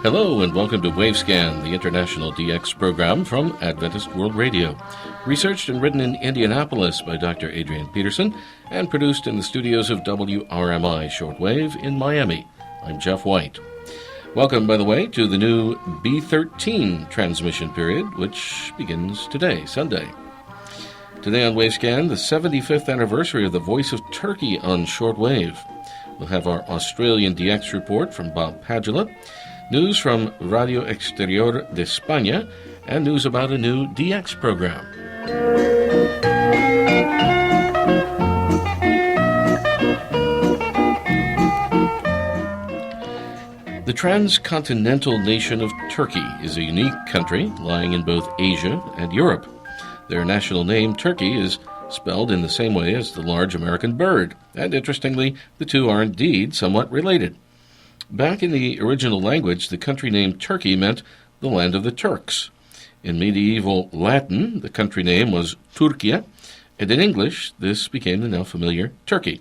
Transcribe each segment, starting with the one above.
Hello and welcome to Wavescan, the international DX program from Adventist World Radio. Researched and written in Indianapolis by Dr. Adrian Peterson and produced in the studios of WRMI Shortwave in Miami. I'm Jeff White. Welcome, by the way, to the new B13 transmission period, which begins today, Sunday. Today on Wavescan, the 75th anniversary of the Voice of Turkey on shortwave. We'll have our Australian DX report from Bob Padula, news from Radio Exterior de España, and news about a new DX program. The transcontinental nation of Turkey is a unique country lying in both Asia and Europe. Their national name, Turkey, is spelled in the same way as the large American bird, and interestingly, the two are indeed somewhat related. Back in the original language, the country name Turkey meant the land of the Turks. In medieval Latin, the country name was Turcia, and in English, this became the now familiar Turkey.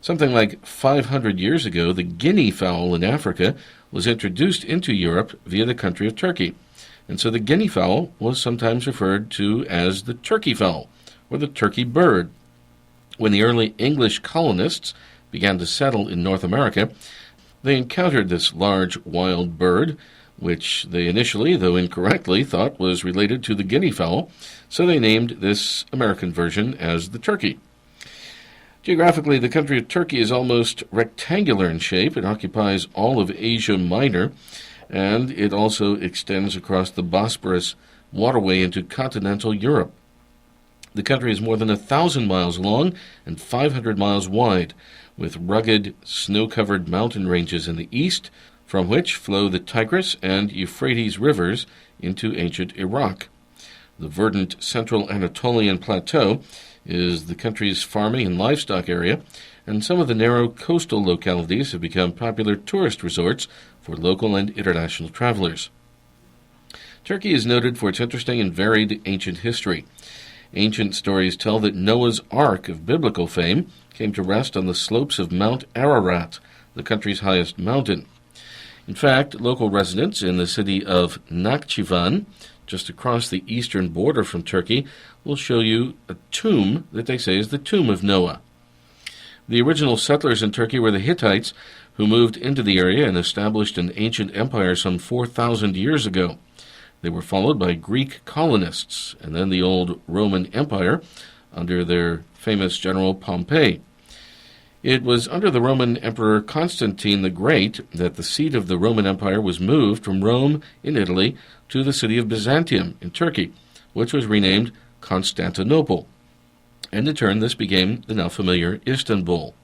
Something like 500 years ago, the guinea fowl in Africa was introduced into Europe via the country of Turkey, and so the guinea fowl was sometimes referred to as the turkey fowl, or the turkey bird. When the early English colonists began to settle in North America, they encountered this large wild bird, which they initially, though incorrectly, thought was related to the guinea fowl, so they named this American version as the turkey. Geographically, the country of Turkey is almost rectangular in shape. It occupies all of Asia Minor, and it also extends across the Bosporus waterway into continental Europe. The country is more than 1,000 miles long and 500 miles wide, with rugged, snow-covered mountain ranges in the east, from which flow the Tigris and Euphrates rivers into ancient Iraq. The verdant central Anatolian plateau is the country's farming and livestock area, and some of the narrow coastal localities have become popular tourist resorts for local and international travelers. Turkey is noted for its interesting and varied ancient history. Ancient stories tell that Noah's Ark of biblical fame came to rest on the slopes of Mount Ararat, the country's highest mountain. In fact, local residents in the city of Nakhchivan, just across the eastern border from Turkey, will show you a tomb that they say is the tomb of Noah. The original settlers in Turkey were the Hittites, who moved into the area and established an ancient empire some 4,000 years ago. They were followed by Greek colonists, and then the old Roman Empire under their famous general Pompey. It was under the Roman Emperor Constantine the Great that the seat of the Roman Empire was moved from Rome in Italy to the city of Byzantium in Turkey, which was renamed Constantinople. And in turn, this became the now familiar Istanbul.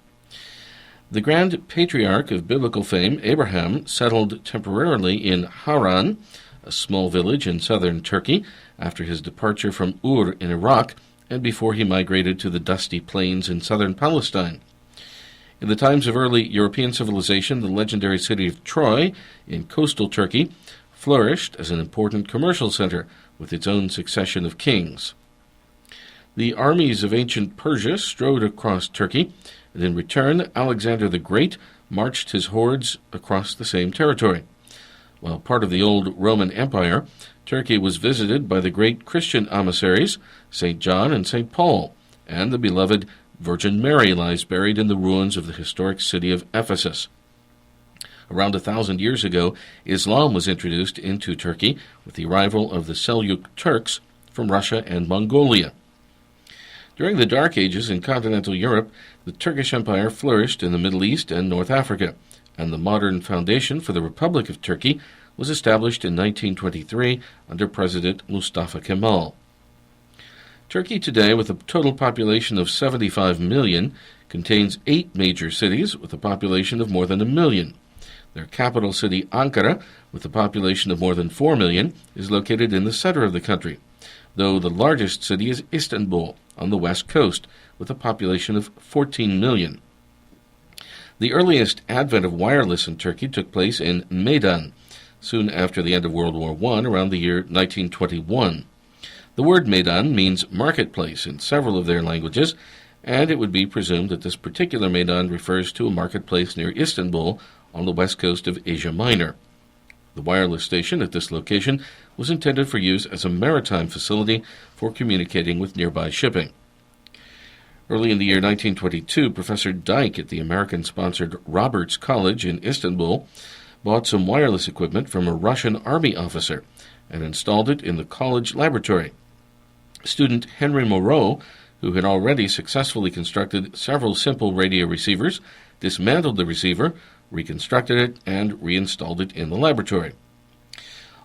The Grand Patriarch of biblical fame, Abraham, settled temporarily in Haran, a small village in southern Turkey, after his departure from Ur in Iraq, and before he migrated to the dusty plains in southern Palestine. In the times of early European civilization, the legendary city of Troy in coastal Turkey flourished as an important commercial center with its own succession of kings. The armies of ancient Persia strode across Turkey, and in return, Alexander the Great marched his hordes across the same territory. While part of the old Roman Empire, Turkey was visited by the great Christian emissaries, St. John and St. Paul, and the beloved Virgin Mary lies buried in the ruins of the historic city of Ephesus. Around 1,000 years ago, Islam was introduced into Turkey with the arrival of the Seljuk Turks from Russia and Mongolia. During the Dark Ages in continental Europe, the Turkish Empire flourished in the Middle East and North Africa, and the modern foundation for the Republic of Turkey was established in 1923 under President Mustafa Kemal. Turkey today, with a total population of 75 million, contains 8 major cities with a population of more than 1 million. Their capital city, Ankara, with a population of more than 4 million, is located in the center of the country, though the largest city is Istanbul, on the west coast, with a population of 14 million. The earliest advent of wireless in Turkey took place in Meydan, soon after the end of World War I, around the year 1921. The word meydan means marketplace in several of their languages, and it would be presumed that this particular meydan refers to a marketplace near Istanbul on the west coast of Asia Minor. The wireless station at this location was intended for use as a maritime facility for communicating with nearby shipping. Early in the year 1922, Professor Dyke at the American-sponsored Roberts College in Istanbul bought some wireless equipment from a Russian army officer and installed it in the college laboratory. Student Henry Moreau, who had already successfully constructed several simple radio receivers, dismantled the receiver, reconstructed it, and reinstalled it in the laboratory.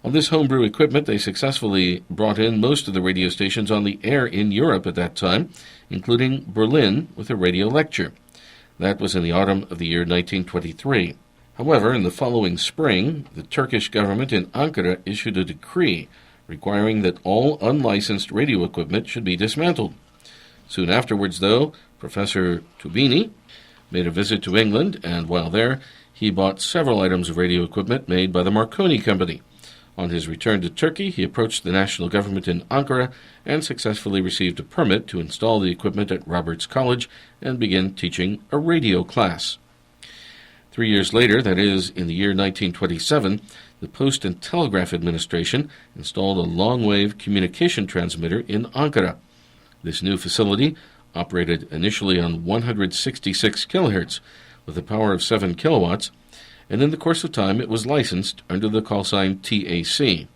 On this homebrew equipment, they successfully brought in most of the radio stations on the air in Europe at that time, including Berlin with a radio lecture. That was in the autumn of the year 1923. However, in the following spring, the Turkish government in Ankara issued a decree requiring that all unlicensed radio equipment should be dismantled. Soon afterwards, though, Professor Tubini made a visit to England, and while there, he bought several items of radio equipment made by the Marconi Company. On his return to Turkey, he approached the national government in Ankara and successfully received a permit to install the equipment at Roberts College and begin teaching a radio class. 3 years later, that is, in the year 1927, the Post and Telegraph Administration installed a long-wave communication transmitter in Ankara. This new facility operated initially on 166 kilohertz with a power of 7 kilowatts, and in the course of time it was licensed under the call sign TAC. A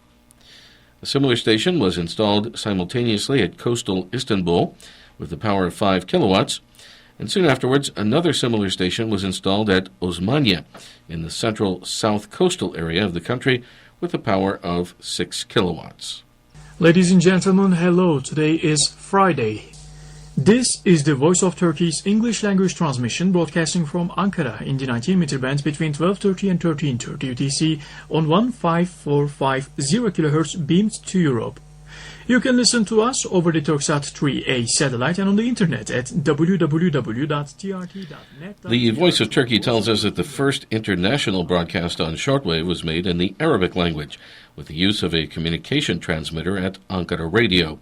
similar station was installed simultaneously at coastal Istanbul with a power of 5 kilowatts, and soon afterwards another similar station was installed at Osmaniye in the central south coastal area of the country with a power of 6 kilowatts. Ladies and gentlemen, hello. Today is Friday. This is the Voice of Turkey's English language transmission broadcasting from Ankara in the 19-meter band between 1230 and 1330 UTC on 15450 kHz beamed to Europe. You can listen to us over the Turksat 3A satellite and on the internet at www.trt.net. The Voice of Turkey tells us that the first international broadcast on shortwave was made in the Arabic language with the use of a communication transmitter at Ankara Radio.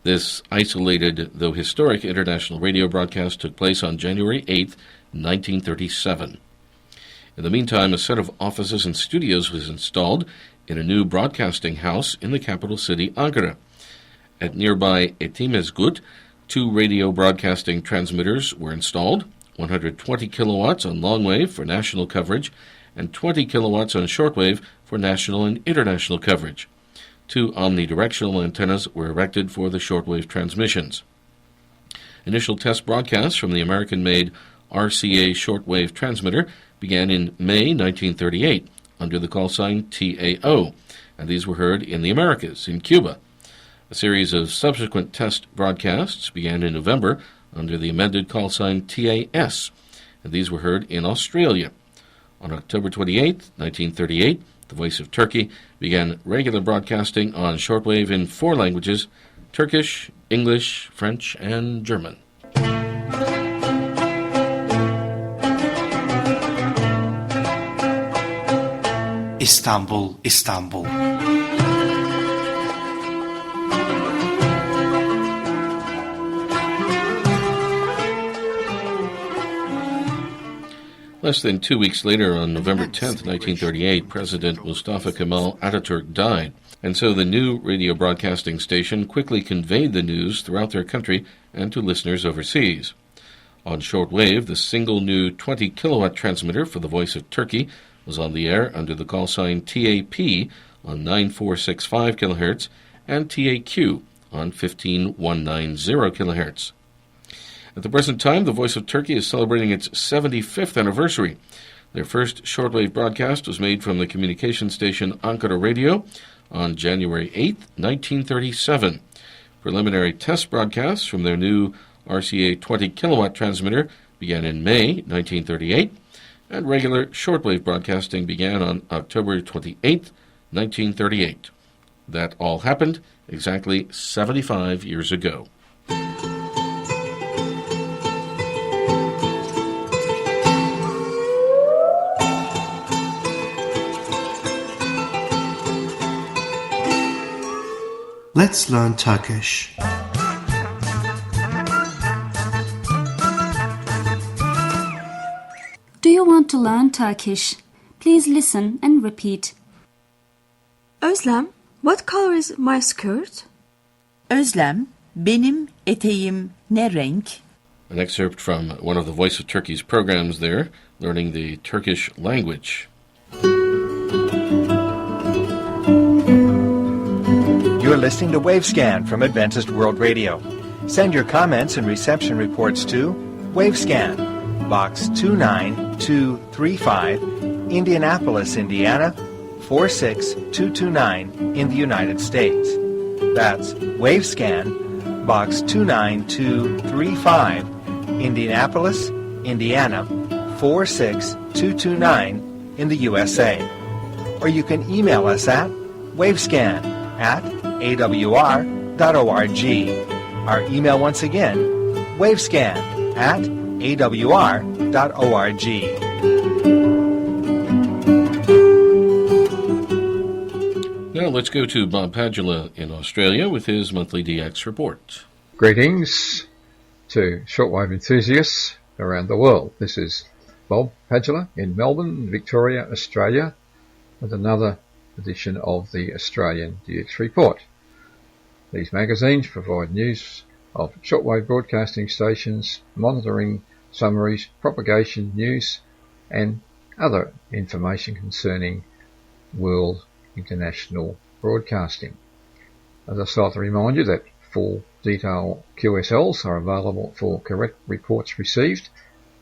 This isolated, though historic, international radio broadcast took place on January 8, 1937. In the meantime, a set of offices and studios was installed in a new broadcasting house in the capital city, Ankara. At nearby Etimesgut, 2 radio broadcasting transmitters were installed, 120 kilowatts on longwave for national coverage, and 20 kilowatts on shortwave for national and international coverage. 2 omnidirectional antennas were erected for the shortwave transmissions. Initial test broadcasts from the American-made RCA shortwave transmitter began in May 1938 under the call sign TAO, and these were heard in the Americas, in Cuba. A series of subsequent test broadcasts began in November under the amended call sign TAS, and these were heard in Australia. On October 28, 1938, the Voice of Turkey began regular broadcasting on shortwave in 4 languages: Turkish, English, French, and German. İstanbul, İstanbul. Less than 2 weeks later, on November 10, 1938, President Mustafa Kemal Ataturk died, and so the new radio broadcasting station quickly conveyed the news throughout their country and to listeners overseas. On shortwave, the single new 20-kilowatt transmitter for the Voice of Turkey was on the air under the call sign TAP on 9465 kHz and TAQ on 15190 kHz. At the present time, the Voice of Turkey is celebrating its 75th anniversary. Their first shortwave broadcast was made from the communication station Ankara Radio on January 8, 1937. Preliminary test broadcasts from their new RCA 20-kilowatt transmitter began in May 1938, and regular shortwave broadcasting began on October 28, 1938. That all happened exactly 75 years ago. Let's learn Turkish. Do you want to learn Turkish? Please listen and repeat. Özlem, what color is my skirt? Özlem, benim eteğim ne renk? An excerpt from one of the Voice of Turkey's programs there, learning the Turkish language. You're listening to Wavescan from Adventist World Radio. Send your comments and reception reports to Wavescan, Box 29235, Indianapolis, Indiana 46229 in the United States. That's Wavescan, Box 29235, Indianapolis, Indiana 46229 in the USA. Or you can email us at wavescan@awr.org. Our email once again, wavescan@awr.org. Now let's go to Bob Padula in Australia with his monthly DX report. Greetings to shortwave enthusiasts around the world. This is Bob Padula in Melbourne, Victoria, Australia, with another edition of the Australian DX Report. These magazines provide news of shortwave broadcasting stations, monitoring summaries, propagation news, and other information concerning world international broadcasting. As I start to remind you that full detailed QSLs are available for correct reports received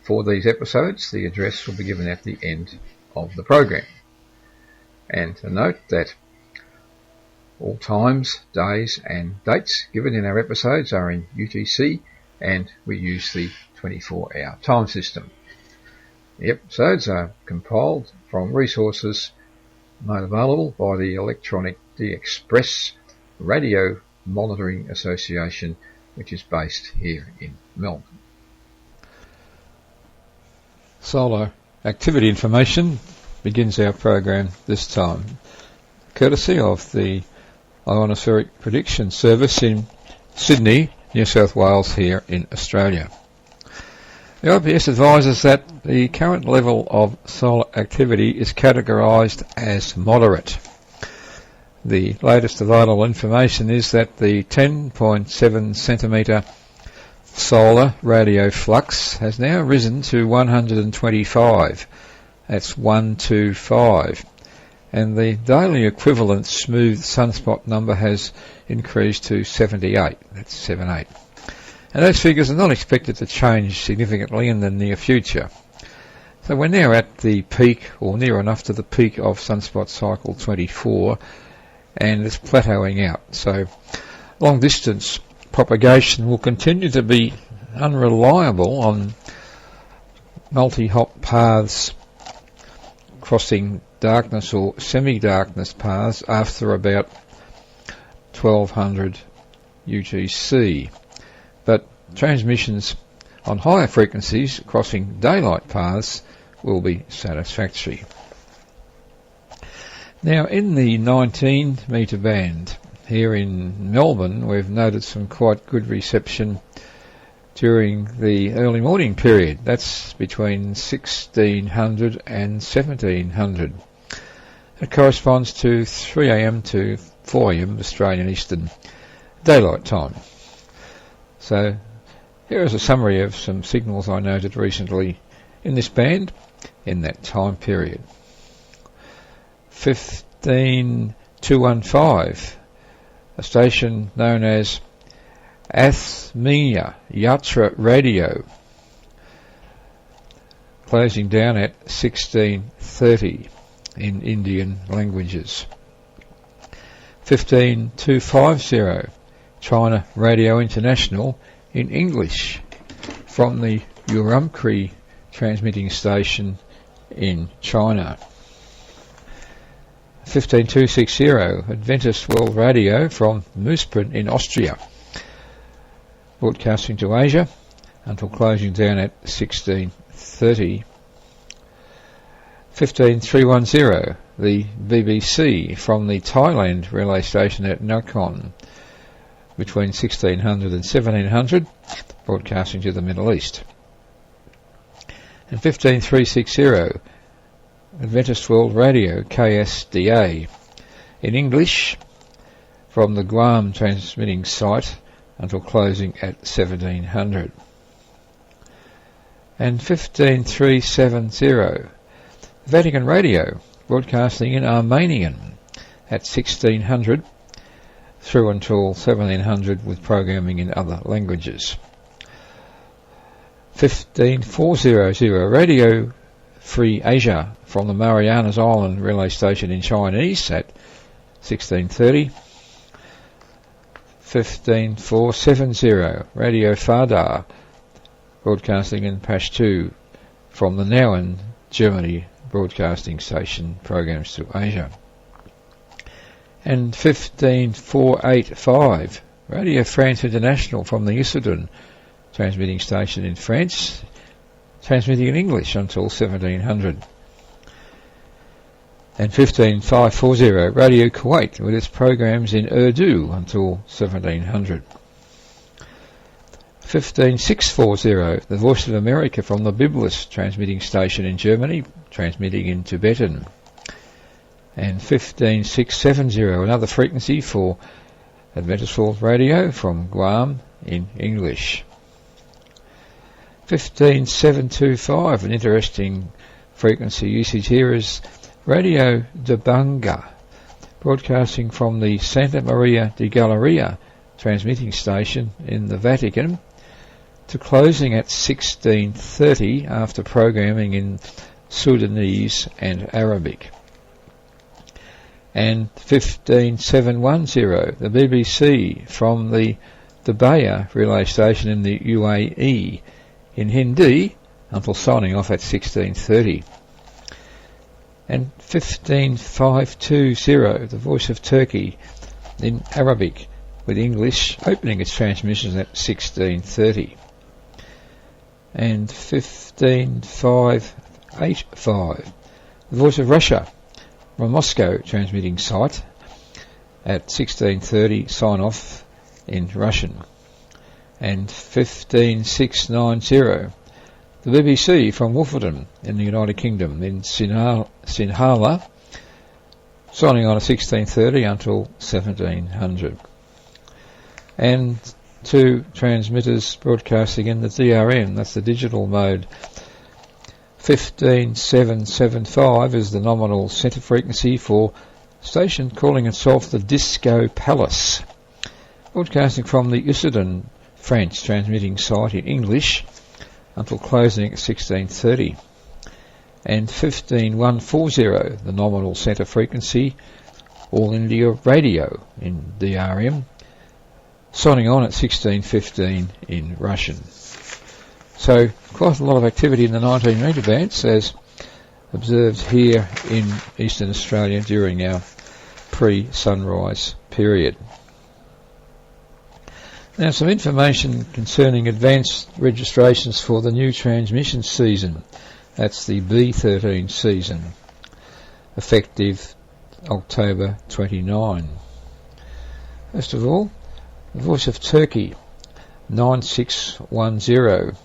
for these episodes. The address will be given at the end of the program. And to note that all times, days and dates given in our episodes are in UTC, and we use the 24-hour time system. The episodes are compiled from resources made available by the Electronic DXpress Radio Monitoring Association, which is based here in Melbourne. Solar activity information begins our program this time, courtesy of the Ionospheric Prediction Service in Sydney, New South Wales, here in Australia. The IPS advises that the current level of solar activity is categorised as moderate. The latest available information is that the 10.7 centimetre solar radio flux has now risen to 125. That's 125. And the daily equivalent smooth sunspot number has increased to 78. That's 78. And those figures are not expected to change significantly in the near future. So we're now at the peak, or near enough to the peak of sunspot cycle 24, and it's plateauing out. So long distance propagation will continue to be unreliable on multi-hop paths crossing darkness or semi-darkness paths after about 1200 UTC. But transmissions on higher frequencies crossing daylight paths will be satisfactory. Now, in the 19 metre band here in Melbourne, we've noted some quite good reception during the early morning period. That's between 1600 and 1700. It corresponds to 3 a.m. to 4 a.m. Australian Eastern Daylight Time. So here is a summary of some signals I noted recently in this band in that time period. 15215, a station known as Athmea Yatra Radio, closing down at 1630 in Indian languages. 15250, China Radio International in English, from the Urumqi transmitting station in China. 15260, Adventist World Radio from Moosbrunn in Austria, broadcasting to Asia until closing down at 1630. 15310, the BBC from the Thailand relay station at Nakhon, between 1600 and 1700, broadcasting to the Middle East. And 15360, Adventist World Radio, KSDA, in English, from the Guam transmitting site until closing at 1700. And 15370, Vatican Radio, broadcasting in Armenian at 1600 through until 1700 with programming in other languages. 15400, Radio Free Asia, from the Marianas Island relay station in Chinese at 1630. 15470, Radio Fadar, broadcasting in Pashto from the Nauen, Germany broadcasting station, programs to Asia. And 15485, Radio France International from the Issoudun transmitting station in France, transmitting in English until 1700. And 15540, Radio Kuwait, with its programs in Urdu until 1700. 15640, The Voice of America from the Biblis transmitting station in Germany, transmitting in Tibetan. And 15670, another frequency for Adventist World Radio from Guam in English. 15725, an interesting frequency usage here is Radio de Banga, broadcasting from the Santa Maria di Galleria transmitting station in the Vatican, to closing at 1630 after programming in Sudanese and Arabic. And 15710, the BBC from the Dubai relay station in the UAE in Hindi until signing off at 1630. And 15520, the Voice of Turkey in Arabic with English, opening its transmissions at 1630. And 15585, the Voice of Russia from Moscow transmitting site at 1630, sign off in Russian. And 15690, the BBC from Wolverton in the United Kingdom in Sinhala, signing on at 1630 until 1700. And two transmitters broadcasting in the DRM, that's the digital mode. 15775 is the nominal centre frequency for station calling itself the Disco Palace, broadcasting from the Issoudun, France transmitting site in English until closing at 1630. And 15140, the nominal centre frequency, All India Radio in DRM, signing on at 1615 in Russian. So quite a lot of activity in the 19 metre bands as observed here in Eastern Australia during our pre-sunrise period. Now some information concerning advanced registrations for the new transmission season. That's the B13 season, effective October 29. First of all, the Voice of Turkey, 9610.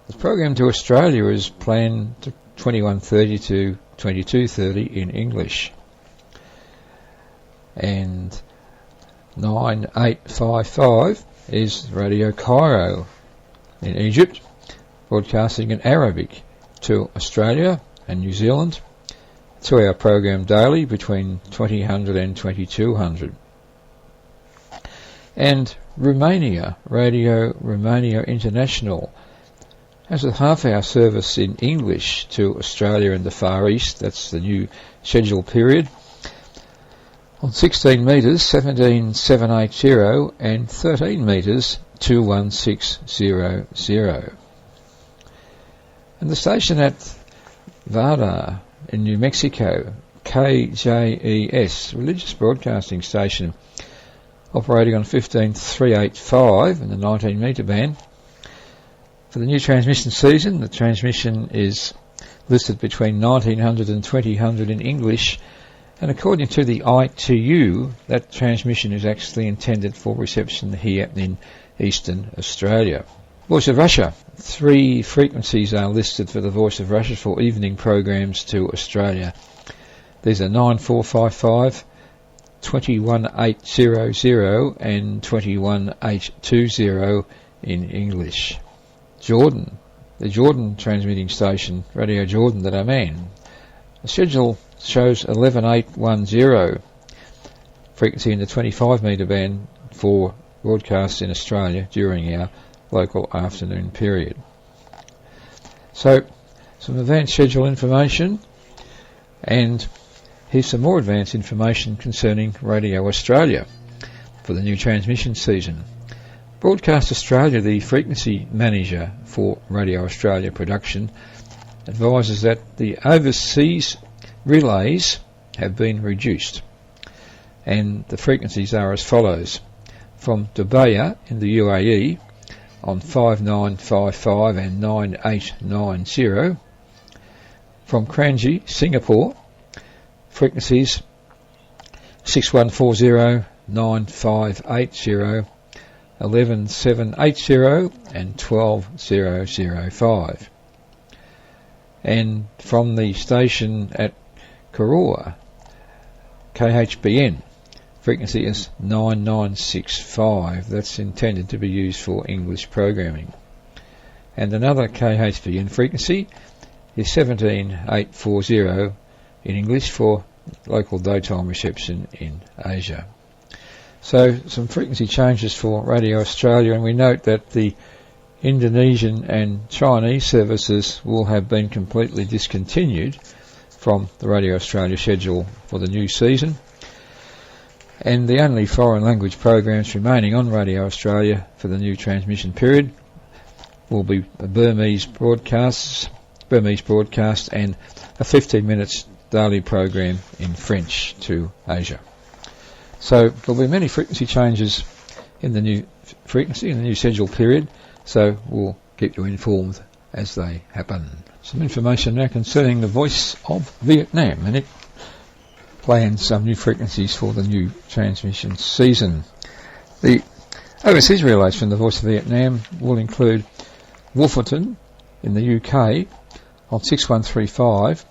The program to Australia is planned to 21:30 to 22:30 in English. And 9855 is Radio Cairo in Egypt, broadcasting in Arabic to Australia and New Zealand, 2-hour program daily between 2000 and 2200. And Romania, Radio Romania International, has a half-hour service in English to Australia and the Far East. That's the new schedule period. On 16 metres, 17780 and 13 metres, 21600. And the station at Vada in New Mexico, KJES, religious broadcasting station, operating on 15385 in the 19 metre band. For the new transmission season, the transmission is listed between 1900 and 2000 in English And according to the ITU, that transmission is actually intended for reception here in Eastern Australia. Voice of Russia. 3 frequencies are listed for the Voice of Russia for evening programs to Australia. These are 9455, 21800 and 21820 in English. Jordan. The Jordan transmitting station, Radio Jordan that I'm in. The schedule shows 11810, frequency in the 25 metre band for broadcasts in Australia during our local afternoon period. So, some advanced schedule information, and here's some more advanced information concerning Radio Australia for the new transmission season. Broadcast Australia, the frequency manager for Radio Australia production, advises that the overseas relays have been reduced, and the frequencies are as follows. From Dubai in the UAE on 5955 and 9890. From Kranji, Singapore, frequencies 6140, 9580, 11780 and 12005. And from the station at Karora, KHBN, frequency is 9965. That's intended to be used for English programming. And another KHBN frequency is 17840 in English for local daytime reception in Asia. So some frequency changes for Radio Australia, and we note that the Indonesian and Chinese services will have been completely discontinued from the Radio Australia schedule for the new season, and the only foreign language programs remaining on Radio Australia for the new transmission period will be a Burmese broadcast and a 15 minutes daily program in French to Asia. So there'll be many frequency changes in the new frequency, in the new schedule period, so we'll keep you informed as they happen. Some information now concerning the Voice of Vietnam, and it plans some new frequencies for the new transmission season. The overseas relays from the Voice of Vietnam will include Wolferton in the UK on 6135,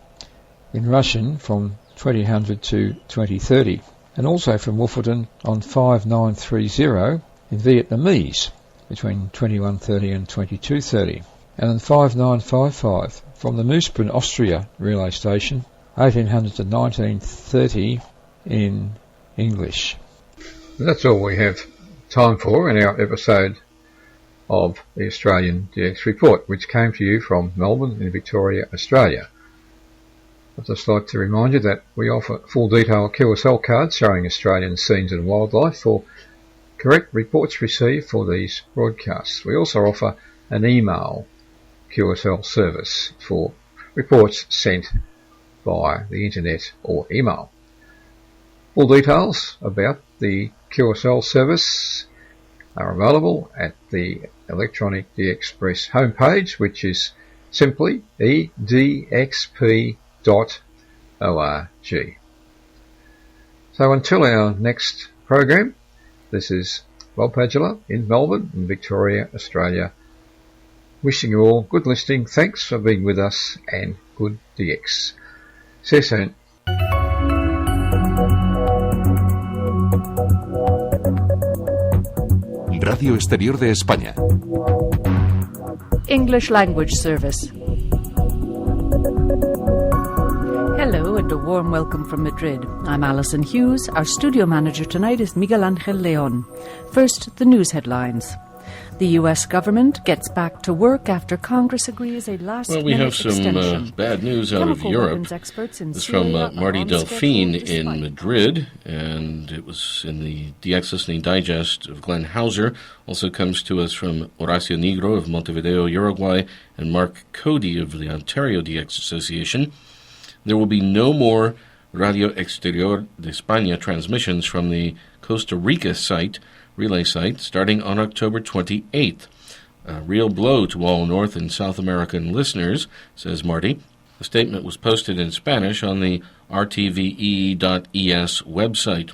in Russian from 2000 to 2030, and also from Wolferton on 5930 in Vietnamese between 2130 and 2230, and on 5955 from the Moosbrunn, Austria relay station 1800 to 1930 in English. That's all we have time for in our episode of the Australian DX Report, which came to you from Melbourne in Victoria, Australia. I'd just like to remind you that we offer full detail QSL cards showing Australian scenes and wildlife for correct reports received for these broadcasts. We also offer an email QSL service for reports sent via the internet or email. Full details about the QSL service are available at the Electronic DXpress homepage, which is simply edxp.org. So until our next program, this is Bob Padula in Melbourne in Victoria, Australia, wishing you all good listening. Thanks for being with us, and good DX. See you soon. Radio Exterior de España. English Language Service. Hello and a warm welcome from Madrid. I'm Alison Hughes. Our studio manager tonight is Miguel Angel Leon. First, the news headlines. The U.S. government gets back to work after Congress agrees a last-minute Well, we have extension. some bad news out of Europe. This is from Marty Delphine in Madrid, and it was in the DX Listening Digest of Glenn Hauser. Also comes to us from Horacio Negro of Montevideo, Uruguay, and Mark Cody of the Ontario DX Association. There will be no more Radio Exterior de España transmissions from the Costa Rica relay site, starting on October 28th. A real blow to all North and South American listeners, says Marty. The statement was posted in Spanish on the rtve.es website.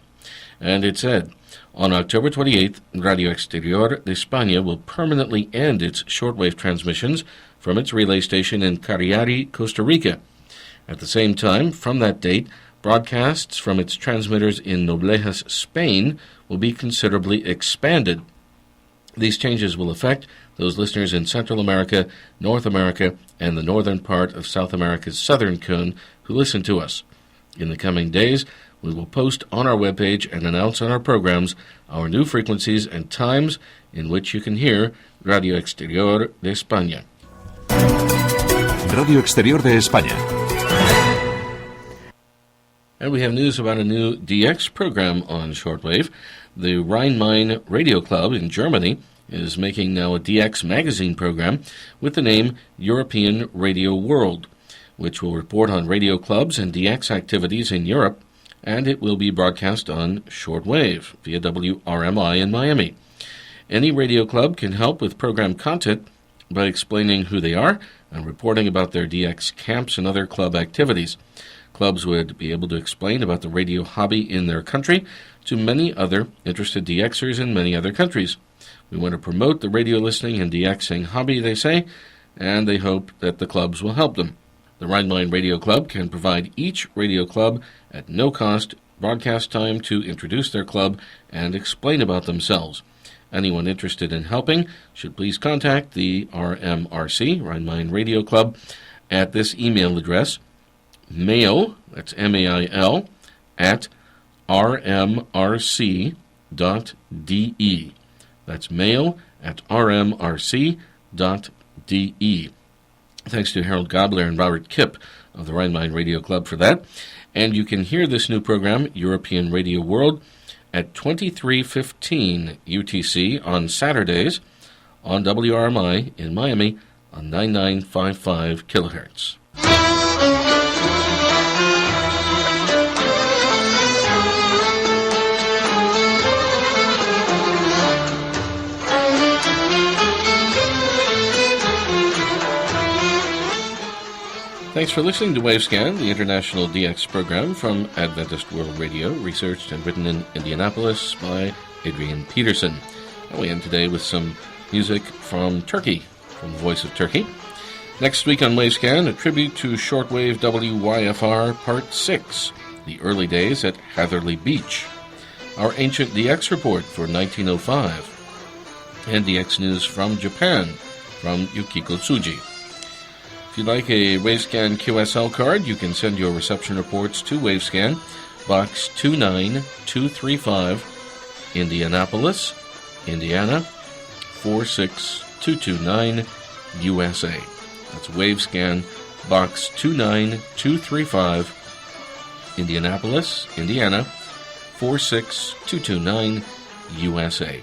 And it said, on October 28th, Radio Exterior de España will permanently end its shortwave transmissions from its relay station in Cariari, Costa Rica. At the same time, from that date, broadcasts from its transmitters in Noblejas, Spain, will be considerably expanded. These changes will affect those listeners in Central America, North America, and the northern part of South America's southern cone who listen to us. In the coming days, we will post on our webpage and announce on our programs our new frequencies and times in which you can hear Radio Exterior de España. Radio Exterior de España. And we have news about a new DX program on shortwave. The Rhein-Main Radio Club in Germany is making now a DX magazine program with the name European Radio World, which will report on radio clubs and DX activities in Europe, and it will be broadcast on shortwave via WRMI in Miami. Any radio club can help with program content by explaining who they are and reporting about their DX camps and other club activities. Clubs would be able to explain about the radio hobby in their country to many other interested DXers in many other countries. We want to promote the radio listening and DXing hobby, they say, and they hope that the clubs will help them. The Rhein-Main Radio Club can provide each radio club at no cost broadcast time to introduce their club and explain about themselves. Anyone interested in helping should please contact the RMRC, Rhein-Main Radio Club, at this email address, mail, that's M-A-I-L, at rmrc.de. That's mail at rmrc.de. Thanks to Harold Gabler and Robert Kipp of the Rhein-Main Radio Club for that. And you can hear this new program, European Radio World, at 23:15 UTC on Saturdays on WRMI in Miami on 9955 kilohertz. Thanks for listening to Wavescan, the international DX program from Adventist World Radio, researched and written in Indianapolis by Adrian Peterson. And we end today with some music from Turkey, from the Voice of Turkey. Next week on Wavescan, a tribute to shortwave WYFR Part 6, the early days at Hatherley Beach. Our ancient DX report for 1905. And DX news from Japan, from Yukiko Tsuji. If you'd like a Wavescan QSL card, you can send your reception reports to Wavescan, Box 29235, Indianapolis, Indiana, 46229, USA. That's Wavescan, Box 29235, Indianapolis, Indiana, 46229, USA.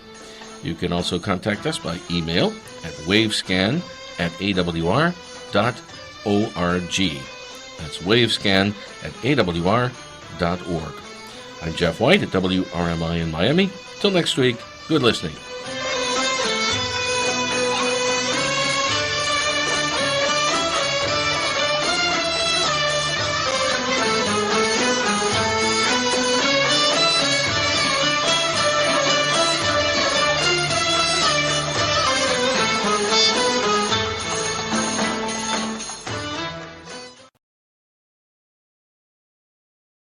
You can also contact us by email at wavescan@awr.org. That's wavescan@awr.org. I'm Jeff White at WRMI in Miami. Till next week, good listening.